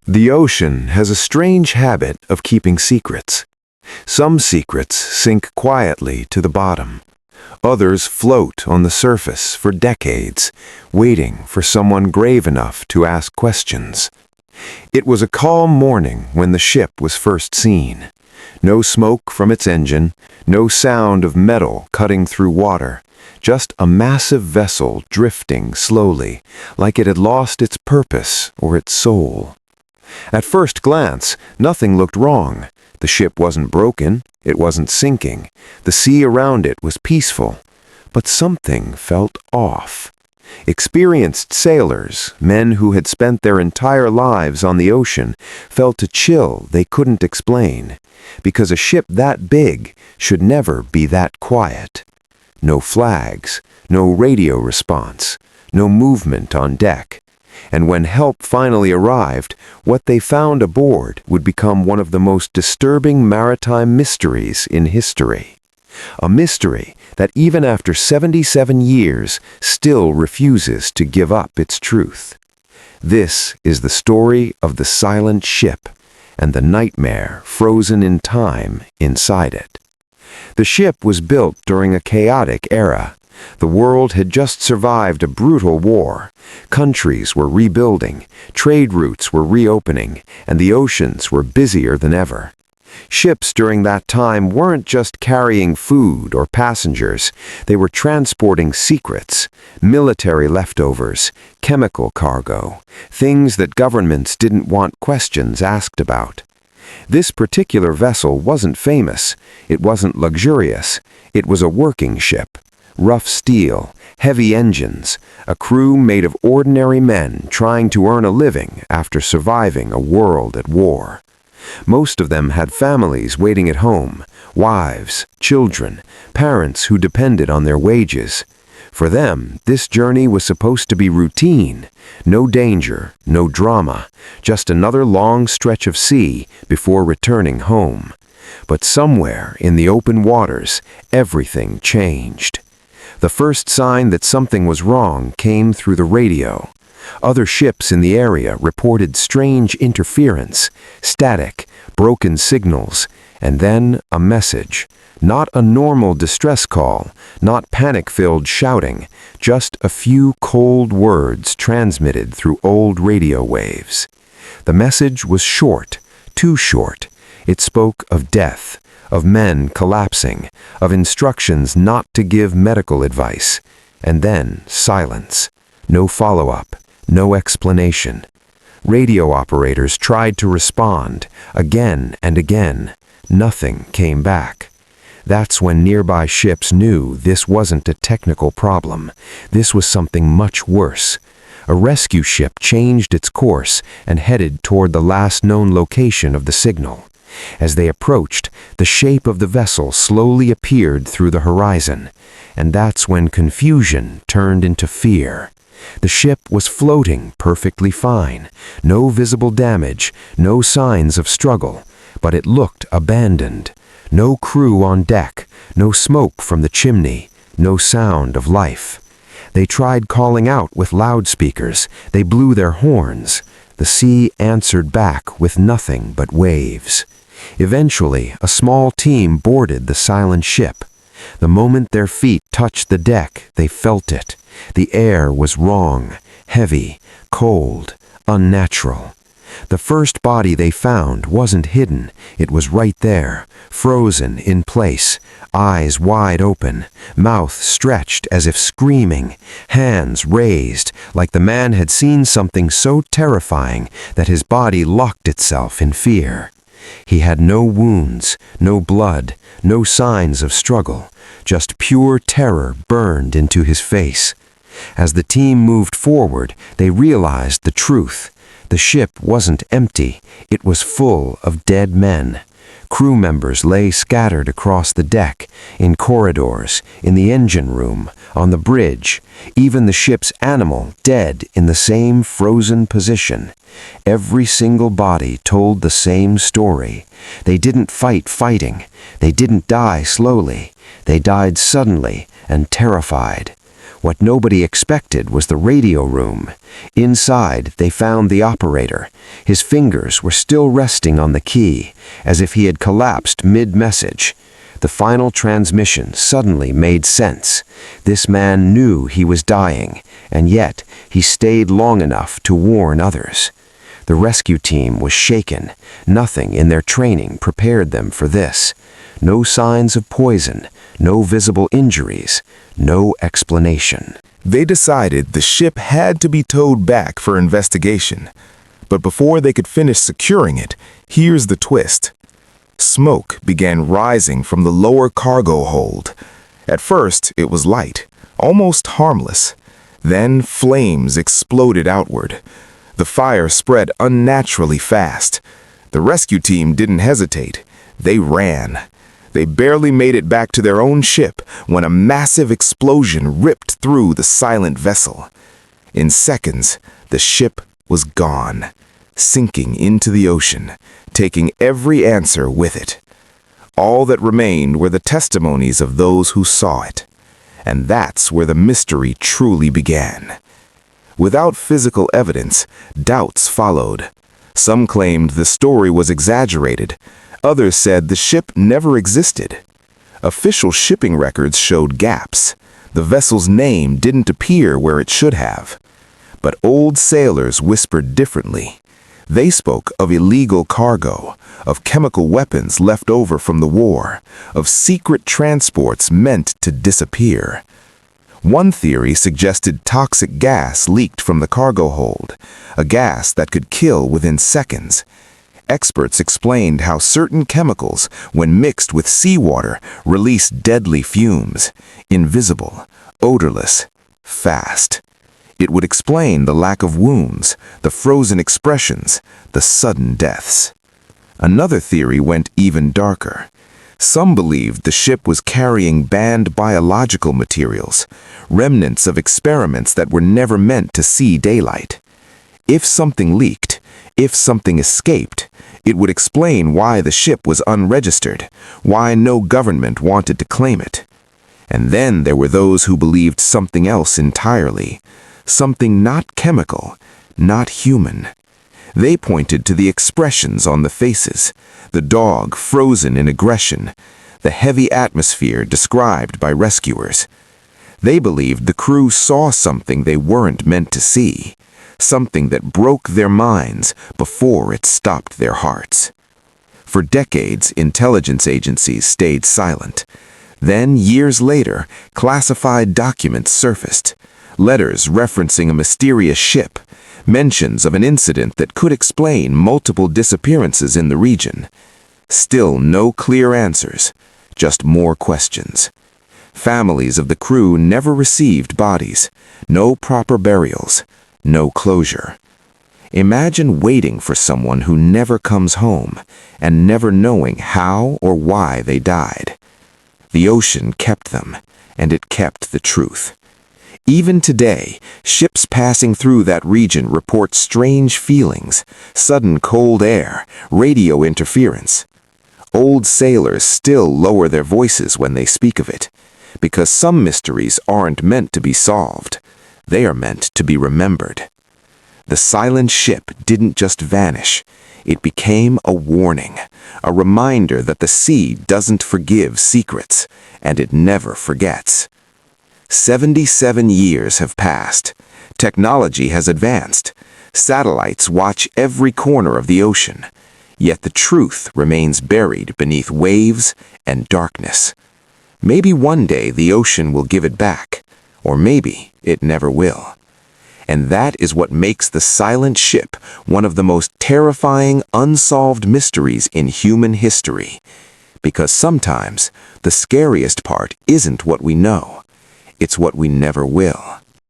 The ocean has a strange habit of keeping secrets. Some secrets sink quietly to the bottom. Others float on the surface for decades, waiting for someone brave enough to ask questions. It was a calm morning when the ship was first seen. No smoke from its engine, no sound of metal cutting through water, just a massive vessel drifting slowly, like it had lost its purpose or its soul. At first glance, nothing looked wrong. The ship wasn't broken, it wasn't sinking. The sea around it was peaceful. But something felt off. Experienced sailors, men who had spent their entire lives on the ocean, felt a chill they couldn't explain, because a ship that big should never be that quiet. No flags, no radio response, no movement on deck. And when help finally arrived, what they found aboard would become one of the most disturbing maritime mysteries in history. A mystery that even after 77 years still refuses to give up its truth. This is the story of the silent ship and the nightmare frozen in time inside it. The ship was built during a chaotic era. The world had just survived a brutal war. Countries were rebuilding, trade routes were reopening, and the oceans were busier than ever. Ships during that time weren't just carrying food or passengers, they were transporting secrets, military leftovers, chemical cargo, things that governments didn't want questions asked about. This particular vessel wasn't famous, it wasn't luxurious, it was a working ship. Rough steel, heavy engines, a crew made of ordinary men trying to earn a living after surviving a world at war. Most of them had families waiting at home, wives, children, parents who depended on their wages. For them, this journey was supposed to be routine, no danger, no drama, just another long stretch of sea before returning home. But somewhere in the open waters, everything changed. The first sign that something was wrong came through the radio. Other ships in the area reported strange interference, static, broken signals, and then a message. Not a normal distress call, not panic-filled shouting, just a few cold words transmitted through old radio waves. The message was short, too short. It spoke of death, of men collapsing, of instructions not to give medical advice, and then silence. No follow-up, no explanation. Radio operators tried to respond, again and again. Nothing came back. That's when nearby ships knew this wasn't a technical problem. This was something much worse. A rescue ship changed its course and headed toward the last known location of the signal. As they approached, the shape of the vessel slowly appeared through the horizon, and that's when confusion turned into fear. The ship was floating perfectly fine, no visible damage, no signs of struggle, but it looked abandoned. No crew on deck, no smoke from the chimney, no sound of life. They tried calling out with loudspeakers, they blew their horns. The sea answered back with nothing but waves. Eventually, a small team boarded the silent ship. The moment their feet touched the deck, they felt it. The air was wrong, heavy, cold, unnatural. The first body they found wasn't hidden. It was right there, frozen in place, eyes wide open, mouth stretched as if screaming, hands raised, like the man had seen something so terrifying that his body locked itself in fear. He had no wounds, no blood, no signs of struggle, just pure terror burned into his face. As the team moved forward, they realized the truth. The ship wasn't empty, it was full of dead men. Crew members lay scattered across the deck, in corridors, in the engine room, on the bridge, even the ship's animal dead in the same frozen position. Every single body told the same story. They didn't fight fighting. They didn't die slowly. They died suddenly and terrified. What nobody expected was the radio room. Inside, they found the operator. His fingers were still resting on the key, as if he had collapsed mid-message. The final transmission suddenly made sense. This man knew he was dying, and yet he stayed long enough to warn others. The rescue team was shaken. Nothing in their training prepared them for this. No signs of poison, no visible injuries, no explanation. They decided the ship had to be towed back for investigation. But before they could finish securing it, here's the twist. Smoke began rising from the lower cargo hold. At first, it was light, almost harmless. Then flames exploded outward. The fire spread unnaturally fast. The rescue team didn't hesitate. They ran. They barely made it back to their own ship when a massive explosion ripped through the silent vessel. In seconds, the ship was gone, sinking into the ocean, taking every answer with it. All that remained were the testimonies of those who saw it. And that's where the mystery truly began. Without physical evidence, doubts followed. Some claimed the story was exaggerated. Others said the ship never existed. Official shipping records showed gaps. The vessel's name didn't appear where it should have. But old sailors whispered differently. They spoke of illegal cargo, of chemical weapons left over from the war, of secret transports meant to disappear. One theory suggested toxic gas leaked from the cargo hold, a gas that could kill within seconds. Experts explained how certain chemicals, when mixed with seawater, release deadly fumes, invisible, odorless, fast. It would explain the lack of wounds, the frozen expressions, the sudden deaths. Another theory went even darker. Some believed the ship was carrying banned biological materials, remnants of experiments that were never meant to see daylight. If something leaked, if something escaped, it would explain why the ship was unregistered, why no government wanted to claim it. And then there were those who believed something else entirely, something not chemical, not human. They pointed to the expressions on the faces, the dog frozen in aggression, the heavy atmosphere described by rescuers. They believed the crew saw something they weren't meant to see, something that broke their minds before it stopped their hearts. For decades, intelligence agencies stayed silent. Then, years later, classified documents surfaced. Letters referencing a mysterious ship, mentions of an incident that could explain multiple disappearances in the region. Still no clear answers, just more questions. Families of the crew never received bodies, no proper burials, no closure. Imagine waiting for someone who never comes home and never knowing how or why they died. The ocean kept them, and it kept the truth. Even today, ships passing through that region report strange feelings, sudden cold air, radio interference. Old sailors still lower their voices when they speak of it, because some mysteries aren't meant to be solved. They are meant to be remembered. The silent ship didn't just vanish. It became a warning, a reminder that the sea doesn't forgive secrets, and it never forgets. 77 years have passed. Technology has advanced. Satellites watch every corner of the ocean. Yet the truth remains buried beneath waves and darkness. Maybe one day the ocean will give it back, or maybe it never will. And that is what makes the silent ship one of the most terrifying unsolved mysteries in human history. Because sometimes the scariest part isn't what we know. It's what we never will.